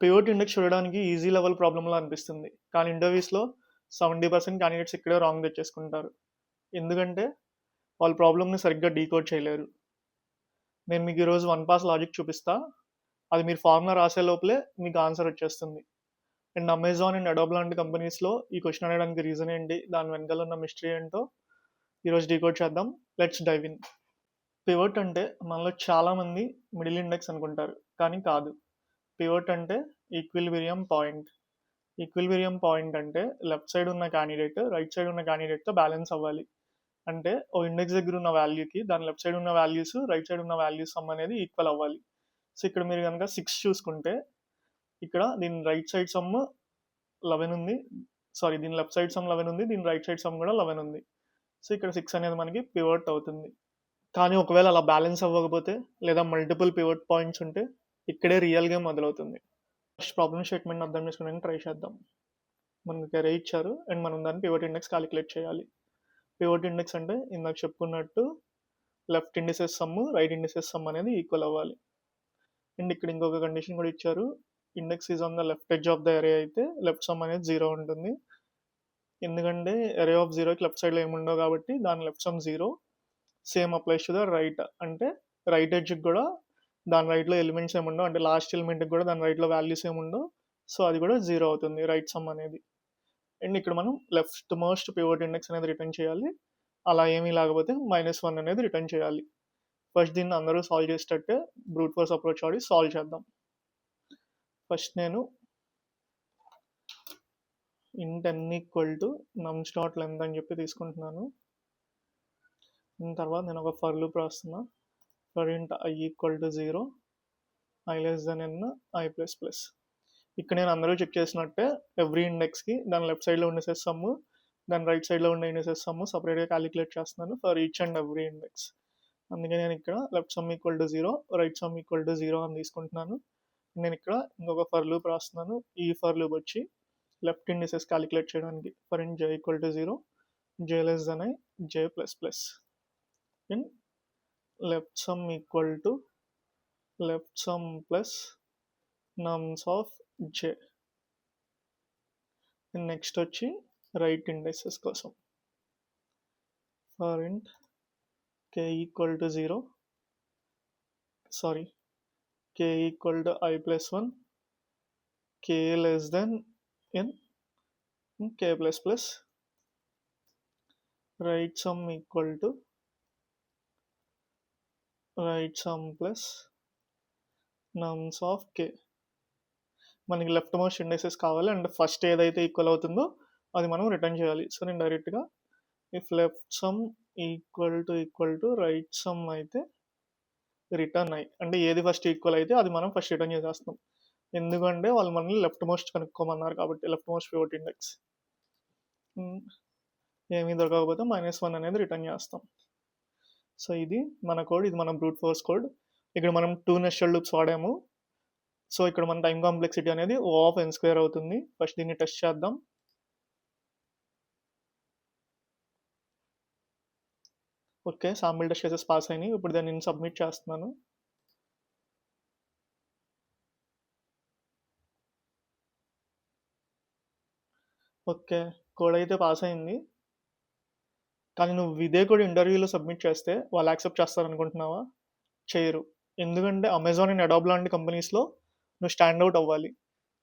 Pivot index చూడడానికి easy level ప్రాబ్లంలా అనిపిస్తుంది, కానీ ఇంటర్వ్యూస్లో 70% క్యాండిడేట్స్ ఇక్కడే రాంగ్ తెచ్చేసుకుంటారు. ఎందుకంటే వాళ్ళ ప్రాబ్లమ్ని సరిగ్గా డీకోడ్ చేయలేరు. నేను మీకు ఈరోజు వన్ పాస్ లాజిక్ చూపిస్తా, అది మీరు ఫార్ములా రాసే లోపలే మీకు ఆన్సర్ వచ్చేస్తుంది. అండ్ అమెజాన్ అండ్ అడోబ్ లాంటి కంపెనీస్లో ఈ క్వశ్చన్ అడగడానికి రీజన్ ఏంటి, దాని వెనకాల ఉన్న మిస్టరీ ఏంటో ఈరోజు డీకోడ్ చేద్దాం. Let's dive in. పివట్ అంటే మనలో చాలామంది మిడిల్ ఇండెక్స్ అనుకుంటారు, కానీ కాదు. పివట్ అంటే ఈక్విలిబ్రియం పాయింట్. ఈక్విలిబ్రియం పాయింట్ అంటే లెఫ్ట్ సైడ్ ఉన్న క్యాండిడేట్ రైట్ సైడ్ ఉన్న క్యాండిడేట్తో బ్యాలెన్స్ అవ్వాలి. అంటే ఓ ఇండెక్స్ దగ్గర ఉన్న వాల్యూకి దాని లెఫ్ట్ సైడ్ ఉన్న వాల్యూస్ రైట్ సైడ్ ఉన్న వాల్యూస్ సమ్ అనేది ఈక్వల్ అవ్వాలి. సో ఇక్కడ మీరు కనుక 6 చూసుకుంటే ఇక్కడ దీని రైట్ సైడ్ సమ్ 11 ఉంది, సారీ దీని లెఫ్ట్ సైడ్ సమ్ 11 ఉంది, దీని రైట్ సైడ్ సమ్ కూడా 11 ఉంది. సో ఇక్కడ 6 అనేది మనకి పివట్ అవుతుంది. కానీ ఒకవేళ అలా బ్యాలెన్స్ అవ్వకపోతే లేదా మల్టిపుల్ పివట్ పాయింట్స్ ఉంటే ఇక్కడే రియల్ గేమ్ మొదలవుతుంది. ఫస్ట్ ప్రాబ్లమ్ స్టేట్మెంట్ అర్థం చేసుకోవడానికి ట్రై చేద్దాం. మనకి అరే ఇచ్చారు అండ్ మనం దాన్ని పివట్ ఇండెక్స్ క్యాలిక్యులేట్ చేయాలి. పివట్ ఇండెక్స్ అంటే ఇందాక చెప్పుకున్నట్టు left indices some right indices some అనేది ఈక్వల్ అవ్వాలి. అండ్ ఇక్కడ ఇంకొక కండిషన్ కూడా ఇచ్చారు, index is on the left edge of the అరే అయితే లెఫ్ట్ సమ్ అనేది 0 ఉంటుంది. ఎందుకంటే అరే ఆఫ్ 0కి లెఫ్ట్ సైడ్లో ఏముండవు కాబట్టి దాని left some 0. Same applies to the right, అంటే రైట్ ఎడ్జ్కి కూడా దాని రైట్లో ఎలిమెంట్స్ ఏముండవు, అంటే లాస్ట్ ఎలిమెంట్కి కూడా దాని రైట్లో వాల్యూస్ ఏముండవు. సో అది కూడా 0 అవుతుంది రైట్ సమ్ అనేది. అండ్ ఇక్కడ మనం లెఫ్ట్ మోస్ట్ పివట్ ఇండెక్స్ అనేది రిటర్న్ చేయాలి. అలా ఏమీ లేకపోతే -1 అనేది రిటర్న్ చేయాలి. ఫస్ట్ దీన్ని అందరూ సాల్వ్ చేసేటట్టే బ్రూట్ ఫోర్స్ అప్రోచ్ వాడి సాల్వ్ చేద్దాం. ఫస్ట్ నేను int n equal to నమ్స్ dot length అని చెప్పి తీసుకుంటున్నాను. తర్వాత నేను ఒక ఫర్ లూప్ రాస్తున్నా. For int i equal to 0, i less than n, i plus plus. ఇక్కడ నేను అందరూ చెక్ చేసినట్టే ఎవ్రీ ఇండెక్స్కి దాని లెఫ్ట్ సైడ్లో ఇండిసెస్ సమ్ దాని రైట్ సైడ్లో ఉండే ఇండిసెస్ సమ్ సపరేట్గా క్యాలిక్యులేట్ చేస్తున్నాను for each and every index. అందుకే నేను ఇక్కడ left sum equal to 0, write some equal to 0 అని తీసుకుంటున్నాను. నేను ఇక్కడ ఇంకొక ఫర్ లూప్ రాస్తున్నాను. ఈ ఫర్ లూప్ వచ్చి లెఫ్ట్ ఇండిసెస్ క్యాలిక్యులేట్ చేయడానికి for in j equal to 0, j less than i, j plus plus. In left sum equal to left sum plus నమ్స్ of j. Next వచ్చి రైట్ ఇండెక్సెస్ కోసం for ఇంట్ k equal to 0, sorry k equal to i plus 1, k less than n, k plus plus. Write some equal to write sum plus నమ్స్ of k. మనకి left most indexes కావాలి and first ఏదైతే equal అవుతుందో అది మనం return చేయాలి. So నేను డైరెక్ట్గా if left sum equal to write some అయితే రిటర్న్ i, అంటే ఏది ఫస్ట్ ఈక్వల్ అయితే అది మనం ఫస్ట్ రిటర్న్ చేసేస్తాం. ఎందుకంటే వాళ్ళు మనల్ని లెఫ్ట్ మోస్ట్ కనుక్కోమన్నారు కాబట్టి లెఫ్ట్ మోస్ట్ పివట్ ఇండెక్స్. ఏమీ దొరకకపోతే -1 అనేది రిటర్న్ చేస్తాం. సో ఇది మన కోడ్, ఇది మన బ్రూట్ ఫోర్స్ కోడ్. ఇక్కడ మనం 2 నెస్టెడ్ లూప్స్ వాడాము. సో ఇక్కడ మన టైం కాంప్లెక్సిటీ అనేది O ఆఫ్ n² అవుతుంది. ఫస్ట్ దీన్ని టెస్ట్ చేద్దాం. Okay, sample test cases pass అయినాయి. ఇప్పుడు దాన్ని నేను సబ్మిట్ చేస్తున్నాను. ఓకే, కోడ్ అయితే పాస్ అయింది. కానీ నువ్వు ఇదే కోడ్ ఇంటర్వ్యూలో సబ్మిట్ చేస్తే వాళ్ళు యాక్సెప్ట్ చేస్తారనుకుంటున్నావా? చేయరు. ఎందుకంటే అమెజాన్ అండ్ అడాబ్ లాంటి కంపెనీస్లో నువ్వు స్టాండ్ అవుట్ అవ్వాలి.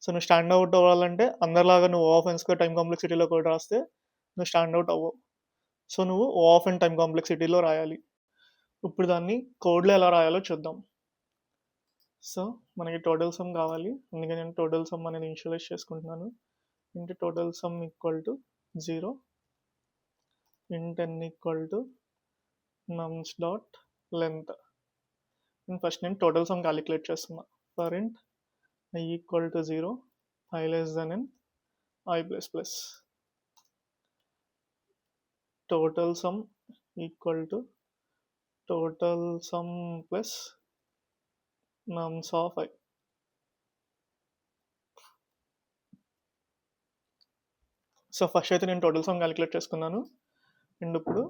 సో నువ్వు స్టాండ్ అవుట్ అవ్వాలంటే అందరిలాగా నువ్వు O ఆఫ్ n² టైం కాంప్లెక్సిటీలో కోడ్ రాస్తే నువ్వు స్టాండ్ అవుట్ అవ్వవు. సో నువ్వు O ఆఫ్ n టైం కాంప్లెక్సిటీలో రాయాలి. ఇప్పుడు దాన్ని కోడ్లో ఎలా రాయాలో చూద్దాం. సో మనకి టోటల్ సమ్ కావాలి, అందుకే నేను టోటల్ సమ్ అనేది ఇనిషియలైజ్ చేసుకుంటున్నాను. Into total some equal to 0, int n equal to నమ్స్ dot length. First నేను టోటల్ సమ్ క్యాలిక్యులేట్ చేస్తున్నా. ఫర్ ఇంట్ i equal to 0, i less than n, i plus plus. Total some equal to total sum plus నమ్స్ of i. So first అయితే నేను total sum calculate చేసుకున్నాను. And ఇప్పుడు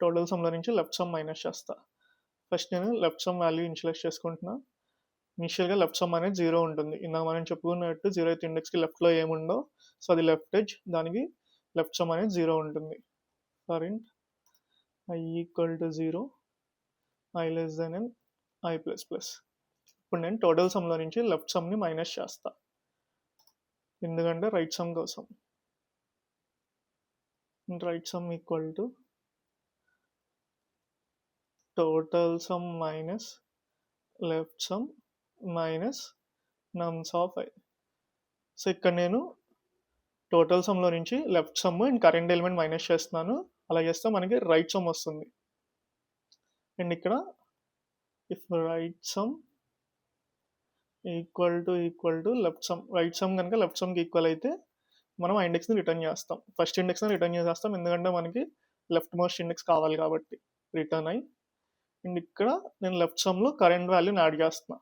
total సమ్లో నుంచి left some minus చేస్తా. First నేను left some value initialise చేసుకుంటున్నా. ఇనిషియల్గా left some అనేది 0 ఉంటుంది. ఇందాక మనం చెప్పుకున్నట్టు 0th ఇండెక్స్కి లెఫ్ట్లో ఏముండో, సో అది లెఫ్ట్ ఎడ్జ్, దానికి లెఫ్ట్ సమ్ అనేది 0 ఉంటుంది. ఫర్ ఇంట్ i equal to 0, i less than n, i plus plus. ఇప్పుడు నేను టోటల్ సమ్లో నుంచి లెఫ్ట్ సమ్ని మైనస్ చేస్తా, ఎందుకంటే రైట్ సమ్ కోసం. Write some equal to total some minus left some minus నమ్స్ of i. So ఇక్కడ నేను టోటల్ సమ్లో నుంచి left some and current element minus చేస్తున్నాను. అలా చేస్తే మనకి రైట్ సమ్ వస్తుంది. అండ్ ఇక్కడ if write some equal to left some, write some కనుక లెఫ్ట్ సమ్కి ఈక్వల్ అయితే మనం ఆ ఇండెక్స్ని రిటర్న్ చేస్తాం. ఫస్ట్ ఇండెక్స్ని రిటర్న్ చేసేస్తాం, ఎందుకంటే మనకి లెఫ్ట్ మోస్ట్ ఇండెక్స్ కావాలి కాబట్టి. రిటర్న్ అయ్యి అండ్ ఇక్కడ నేను లెఫ్ట్ సమ్లో కరెంట్ వాల్యూని యాడ్ చేస్తున్నా,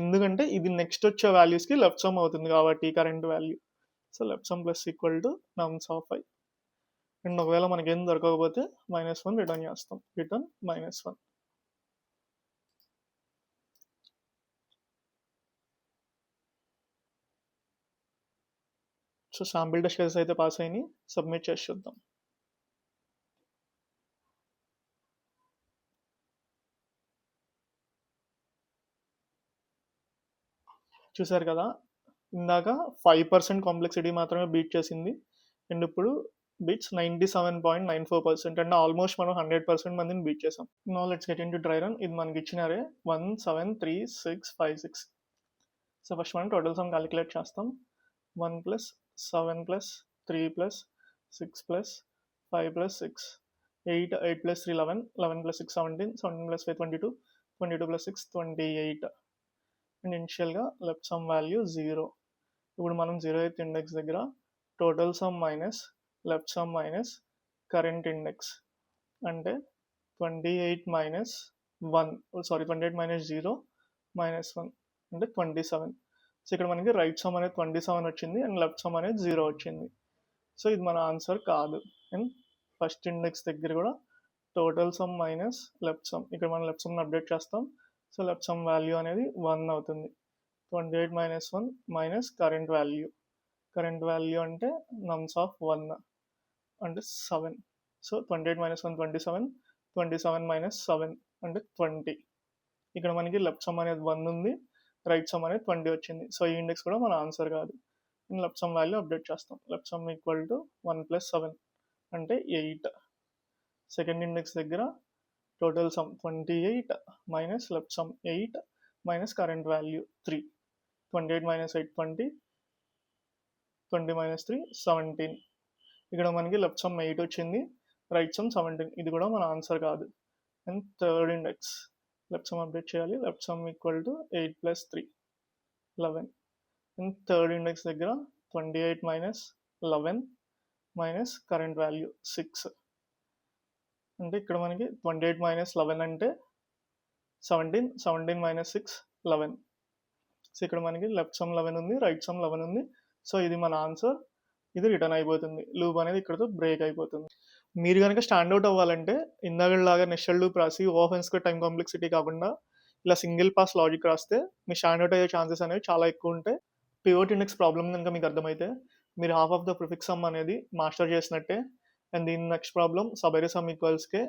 ఎందుకంటే ఇది నెక్స్ట్ వచ్చే వాల్యూస్కి లెఫ్ట్ సమ్ అవుతుంది కాబట్టి current value. So left sum plus equal to నమ్స్ of i. And ఒకవేళ మనకి ఏం దొరకకపోతే -1 రిటర్న్ చేస్తాం, return -1. So sample test cases అయితే పాస్ అయినాయి, సబ్మిట్ చేసి చూద్దాం. చూసారు కదా, ఇందాక 5% కాంప్లెక్సిటీ మాత్రమే బీట్ చేసింది, అండ్ ఇప్పుడు బీట్స్ 97.94%, అంటే ఆల్మోస్ట్ మనం 100% మందిని బీట్ చేసాం. No let's get into dry run. ఇది మనకి ఇచ్చినారే 1 7 3 6 5 6. సో ఫస్ట్ మనం టోటల్ సమ్ క్యాలిక్యులేట్ చేస్తాం. 1 + 7 + 3 + 6 + 5 + 6 8 8 + 3 11 11 + 6 17 17 + 5 22 22 + 6 28. అండ్ ఇనిషియల్గా లెఫ్ట్ సమ్ వాల్యూ 0. ఇప్పుడు మనం 0th ఇండెక్స్ దగ్గర total some minus left some minus current index అంటే 28 - 1 28 - 0 -1 అంటే 27. సో ఇక్కడ మనకి రైట్ సమ్ అనేది 27 వచ్చింది అండ్ లెఫ్ట్ సమ్ అనేది 0 వచ్చింది. సో ఇది మన ఆన్సర్ కాదు. అండ్ ఫస్ట్ ఇండెక్స్ దగ్గర కూడా total some minus left some, ఇక్కడ మనం లెఫ్ట్ సమ్ని అప్డేట్ చేస్తాం. సో లెఫ్ట్ సమ్ వాల్యూ అనేది 1 అవుతుంది. 28 - 1 మైనస్ కరెంట్ వాల్యూ అంటే నమ్స్ ఆఫ్ 1 అంటే 7. సో 28 - 1 27, 27 - 7 అంటే 20. ఇక్కడ మనకి లెఫ్ట్ సమ్ అనేది 1 ఉంది, రైట్ సమ్ అనేది 20 వచ్చింది. సో ఈ ఇండెక్స్ కూడా మన ఆన్సర్ కాదు. లెఫ్ట్ సమ్ వాల్యూ అప్డేట్ చేస్తాం. లెఫ్ట్ సమ్ ఈక్వల్ టు 1 + 7 అంటే 8. సెకండ్ ఇండెక్స్ దగ్గర total some 28 minus left some 8 minus current value 3. 28 - 8 20, 20 - 3 17. ఇక్కడ మనకి లెఫ్ట్ సమ్ 8 వచ్చింది, రైట్ సమ్ 17. ఇది కూడా మన ఆన్సర్ కాదు. And third index left sum update చేయాలి. Left sum equal to 8 + 3 11. And third index దగ్గర 28 - 11 మైనస్ కరెంట్ వాల్యూ 6. అంటే ఇక్కడ మనకి 28 - 11 అంటే 17, 17 - 6 11. సో ఇక్కడ మనకి లెఫ్ట్ సమ్ 11 ఉంది, రైట్ సమ్ 11 ఉంది. సో ఇది మన ఆన్సర్. ఇది రిటర్న్ అయిపోతుంది, లూప్ అనేది ఇక్కడతో బ్రేక్ అయిపోతుంది. మీరు కనుక స్టాండ్అవుట్ అవ్వాలంటే ఇందాకలాగా నెస్టెడ్ లూప్ రాసి ఓపెన్స్గా టైం కాంప్లెక్సిటీ కాకుండా ఇలా సింగిల్ పాస్ లాజిక్ రాస్తే మీ స్టాండ్అవుట్ అయ్యే ఛాన్సెస్ అనేవి చాలా ఎక్కువ ఉంటాయి. పివోట్ ఇండెక్స్ ప్రాబ్లమ్ కనుక మీకు అర్థమైతే మీరు half of the prefix some అనేది మాస్టర్ చేసినట్టే. అండ్ దీని నెక్స్ట్ ప్రాబ్లమ్ సబైరీ సమ్ ఈక్వల్స్కే,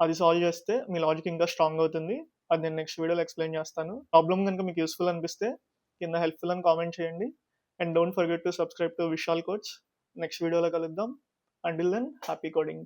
అది సాల్వ్ చేస్తే మీ లాజిక్ ఇంకా స్ట్రాంగ్ అవుతుంది. అది నేను నెక్స్ట్ వీడియోలో ఎక్స్ప్లెయిన్ చేస్తాను. ప్రాబ్లమ్ కనుక మీకు యూస్ఫుల్ అనిపిస్తే కింద హెల్ప్ఫుల్ అని కామెంట్ చేయండి. And don't forget to subscribe to Vishal codes. Next వీడియోలో కలుద్దాం. Until then happy coding.